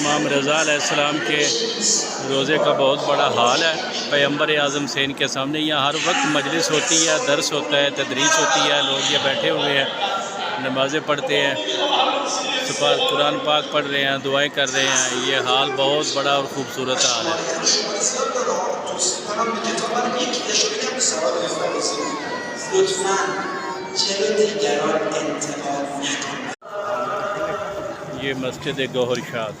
इमाम रज़ा अलैहिस्सलाम के रोज़े का बहुत बड़ा हाल है। पैगम्बर आज़म से इनके सामने यहाँ हर वक्त मजलिस होती है, दर्स होता है, तदरीस होती है। लोग ये बैठे हुए हैं, नमाज़ें पढ़ते हैं, सुबह कुरान पाक पढ़ रहे हैं, दुआएं कर रहे हैं। ये हाल बहुत बड़ा और ख़ूबसूरत हाल है। ये मस्जिद गौहर शाद।